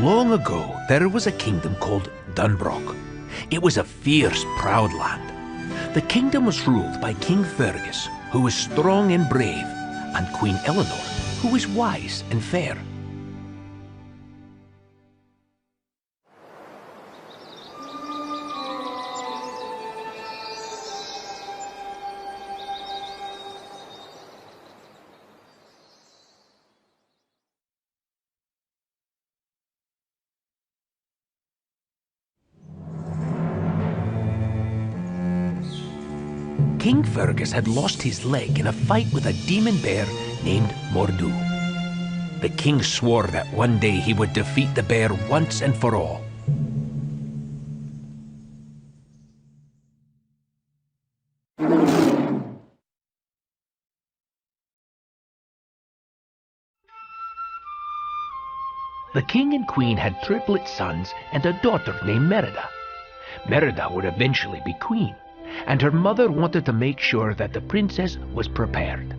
Long ago, there was a kingdom called DunBroch. It was a fierce, proud land. The kingdom was ruled by King Fergus, who was strong and brave, and Queen Eleanor, who was wise and fair. King Fergus had lost his leg in a fight with a demon bear named Mordu. The king swore that one day he would defeat the bear once and for all. The king and queen had triplet sons and a daughter named Merida. Merida would eventually be queen, and her mother wanted to make sure that the princess was prepared.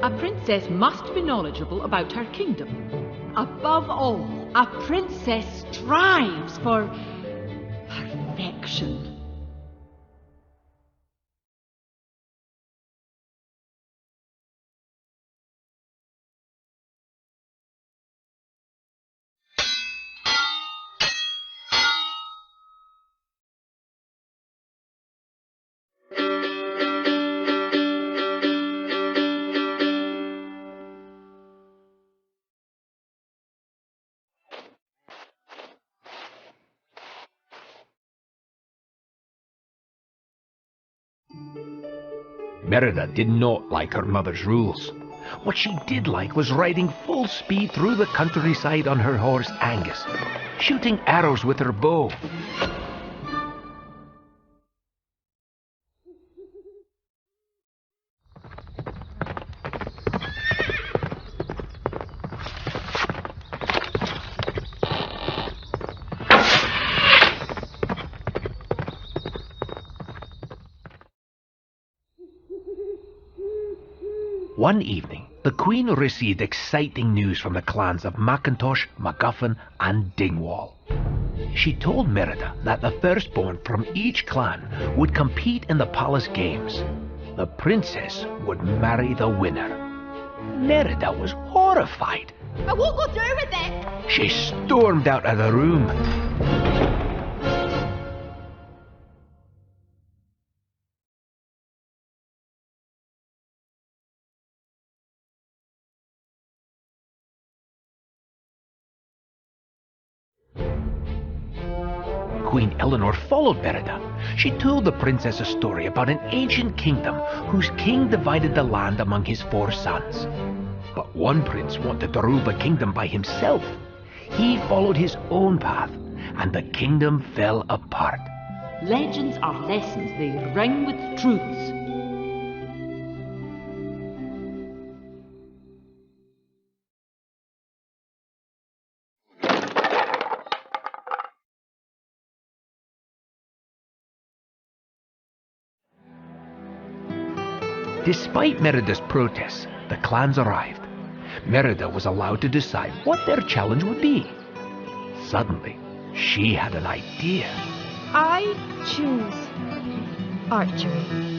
A princess must be knowledgeable about her kingdom. Above all, a princess strives for perfection. Merida did not like her mother's rules. What she did like was riding full speed through the countryside on her horse Angus, shooting arrows with her bow. One evening, the Queen received exciting news from the clans of Macintosh, MacGuffin, and Dingwall. She told Merida that the firstborn from each clan would compete in the palace games. The princess would marry the winner. Merida was horrified. I won't go through with it! She stormed out of the room. Queen Eleanor followed Merida. She told the princess a story about an ancient kingdom whose king divided the land among his 4 sons. But one prince wanted to rule the kingdom by himself. He followed his own path, and the kingdom fell apart. Legends are lessons, they ring with truths. Despite Merida's protests, the clans arrived. Merida was allowed to decide what their challenge would be. Suddenly, she had an idea. I choose archery.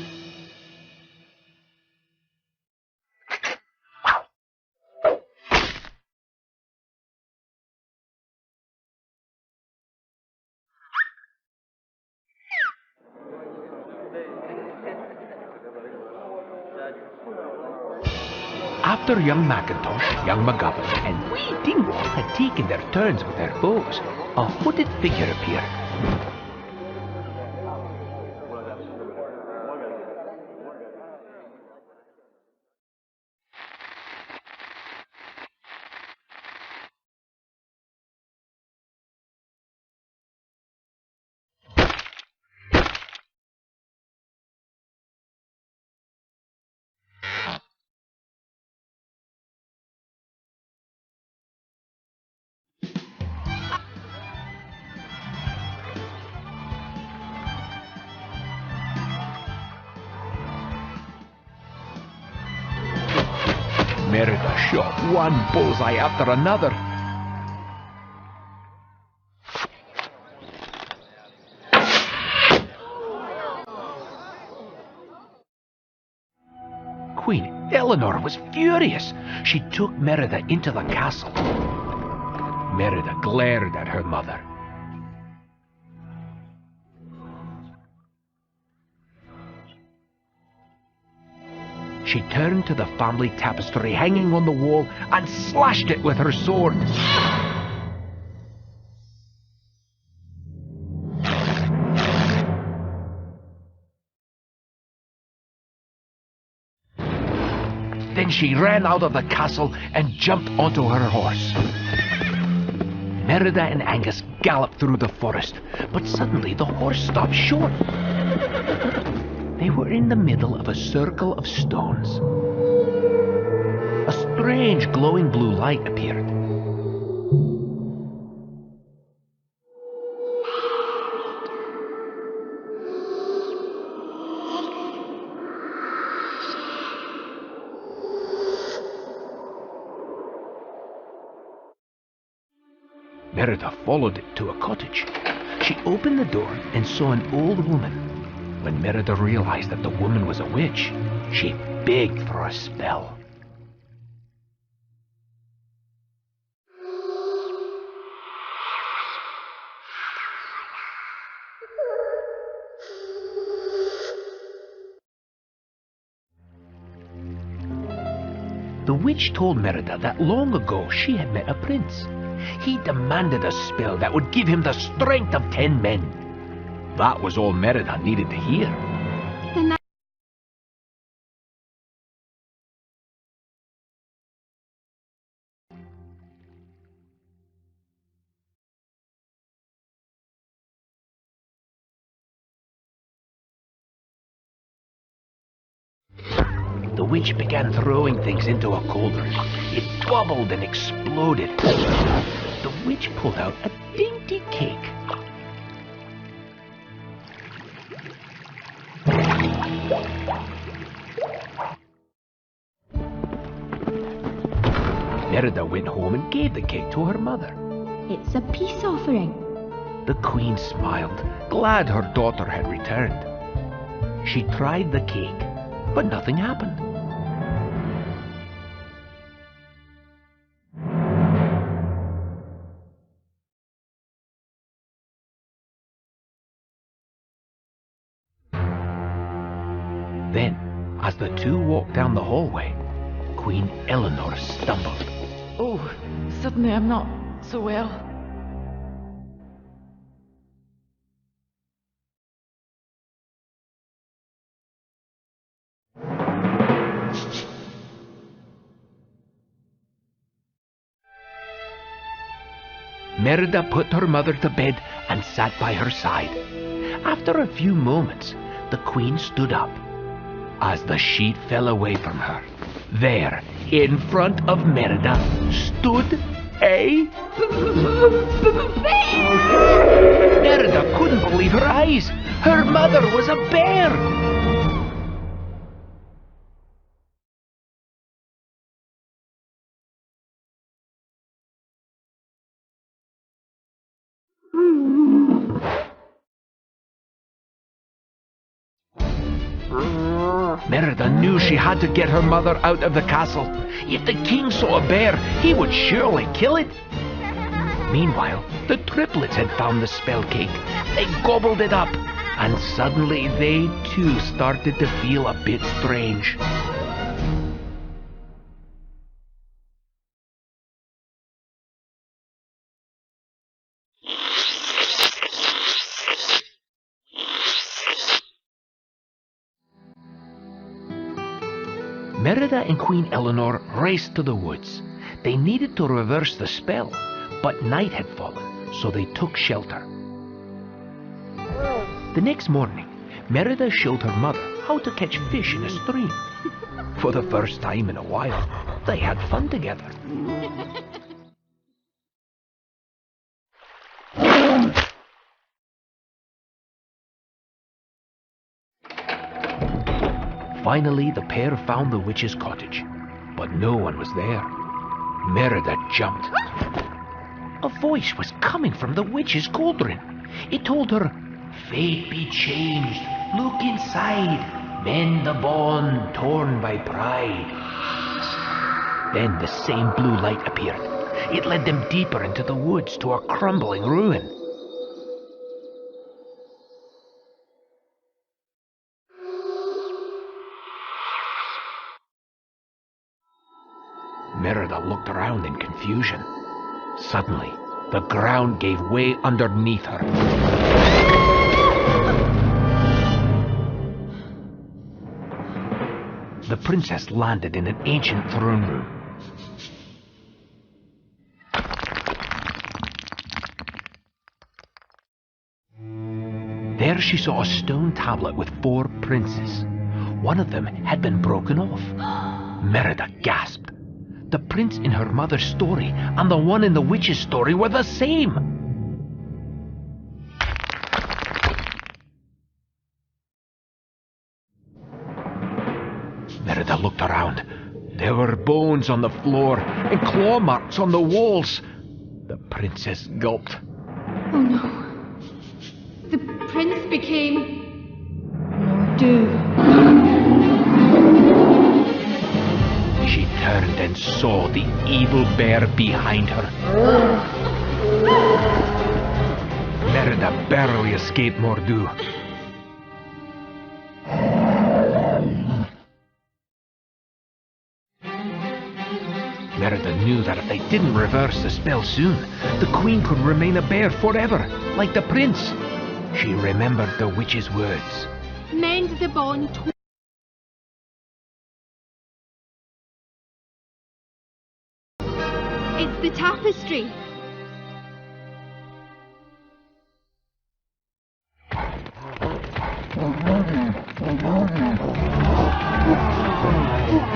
After young Macintosh, young MacGuffin, and wee Dingwall had taken their turns with their bows, a hooded figure appeared. Merida shot one bullseye after another. Queen Eleanor was furious. She took Merida into the castle. Merida glared at her mother. She turned to the family tapestry hanging on the wall and slashed it with her sword. Then she ran out of the castle and jumped onto her horse. Merida and Angus galloped through the forest, but suddenly the horse stopped short. They were in the middle of a circle of stones. A strange glowing blue light appeared. Merida followed it to a cottage. She opened the door and saw an old woman. When Merida realized that the woman was a witch, she begged for a spell. The witch told Merida that long ago she had met a prince. He demanded a spell that would give him the strength of 10 men. That was all Merida needed to hear. The witch began throwing things into a cauldron. It bubbled and exploded. The witch pulled out a dainty cake. Merida went home and gave the cake to her mother. It's a peace offering. The queen smiled, glad her daughter had returned. She tried the cake, but nothing happened. Then, as the two walked down the hallway, Queen Eleanor stumbled. Oh, suddenly I'm not so well. Merida put her mother to bed and sat by her side. After a few moments, the queen stood up. As the sheet fell away from her, there, in front of Merida, stood a... Merida couldn't believe her eyes. Her mother was a bear. Merida knew she had to get her mother out of the castle. If the king saw a bear, he would surely kill it. Meanwhile, the triplets had found the spell cake. They gobbled it up, and suddenly they too started to feel a bit strange. Merida and Queen Eleanor raced to the woods. They needed to reverse the spell, but night had fallen, so they took shelter. The next morning, Merida showed her mother how to catch fish in a stream. For the first time in a while, they had fun together. Finally, the pair found the witch's cottage. but no one was there. Merida jumped. A voice was coming from the witch's cauldron. It told her, "Fate be changed. Look inside. Mend the bond torn by pride." Then the same blue light appeared. It led them deeper into the woods to a crumbling ruin. Merida looked around in confusion. Suddenly, the ground gave way underneath her. The princess landed in an ancient throne room. There she saw a stone tablet with 4 princes. One of them had been broken off. Merida gasped. The prince in her mother's story and the one in the witch's story were the same. Merida looked around. There were bones on the floor and claw marks on the walls. The princess gulped. Oh no. The prince became Mordu. She turned and saw the evil bear behind her. Merida barely escaped Mordu. Merida knew that if they didn't reverse the spell soon, the queen could remain a bear forever, like the prince. She remembered the witch's words. Mend the bond. It's the tapestry.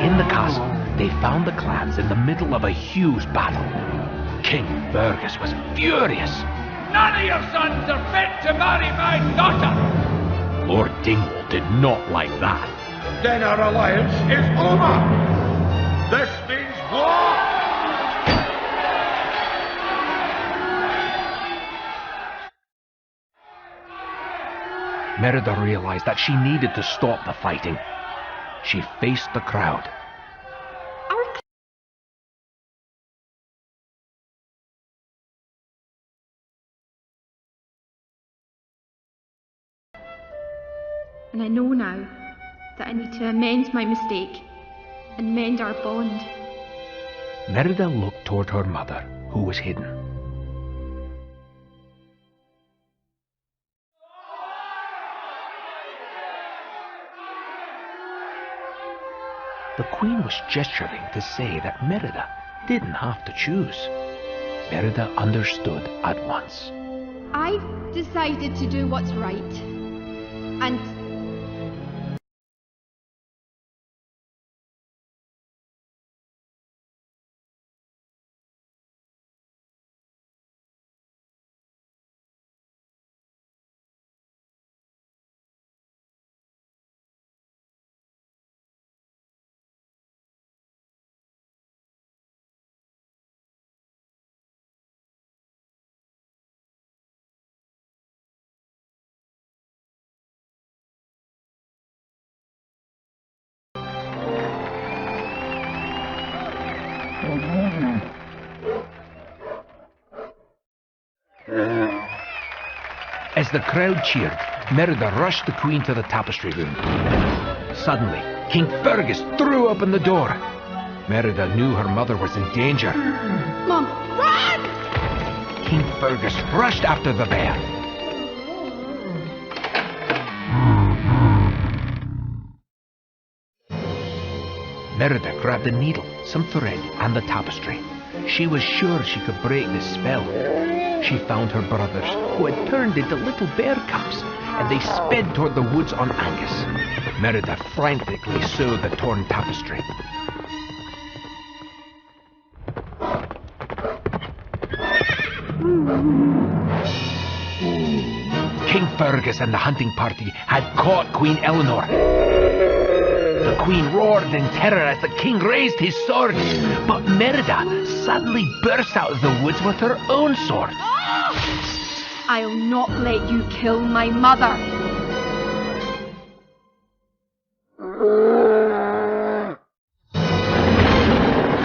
In the castle, they found the clans in the middle of a huge battle. King Fergus was furious. None of your sons are fit to marry my daughter! Lord Dingwall did not like that. Then our alliance is over! This means war! Merida realized that she needed to stop the fighting. She faced the crowd. And I know now that I need to amend my mistake and mend our bond. Merida looked toward her mother, who was hidden. The queen was gesturing to say that Merida didn't have to choose. Merida understood at once. I've decided to do what's right. And as the crowd cheered, Merida rushed the queen to the tapestry room. Suddenly, King Fergus threw open the door. Merida knew her mother was in danger. Mom, run! King Fergus rushed after the bear. Merida grabbed a needle, some thread, and the tapestry. She was sure she could break the spell. She found her brothers, who had turned into little bear cubs, and they sped toward the woods on Angus. Merida frantically sewed the torn tapestry. King Fergus and the hunting party had caught Queen Eleanor. The The queen roared in terror as the king raised his sword. But Merida suddenly burst out of the woods with her own sword. I'll not let you kill my mother.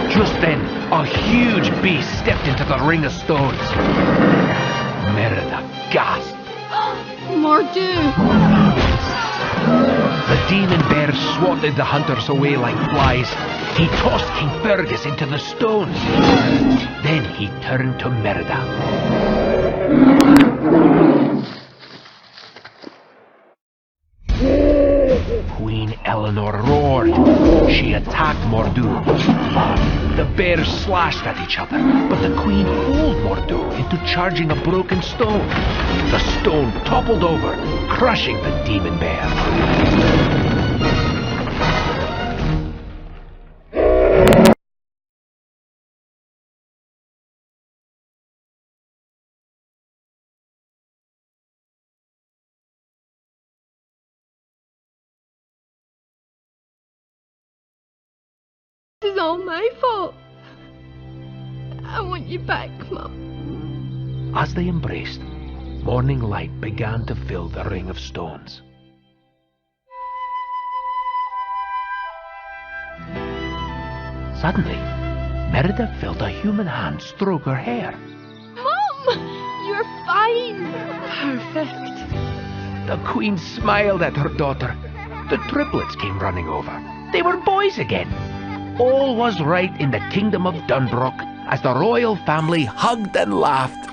Just then, a huge beast stepped into the ring of stones. Merida gasped. Mordu! The demon bear swatted the hunters away like flies. He tossed King Fergus into the stones. Then he turned to Merida. Queen Eleanor roared. She attacked Mordu. The bears slashed at each other, but the queen fooled Mordu into charging a broken stone. The stone toppled over, crushing the demon bear. This is all my fault. I want you back, Mum. As they embraced, morning light began to fill the ring of stones. Suddenly, Merida felt a human hand stroke her hair. Mum! You're fine! Perfect. The queen smiled at her daughter. The triplets came running over. They were boys again. All was right in the kingdom of DunBroch as the royal family hugged and laughed.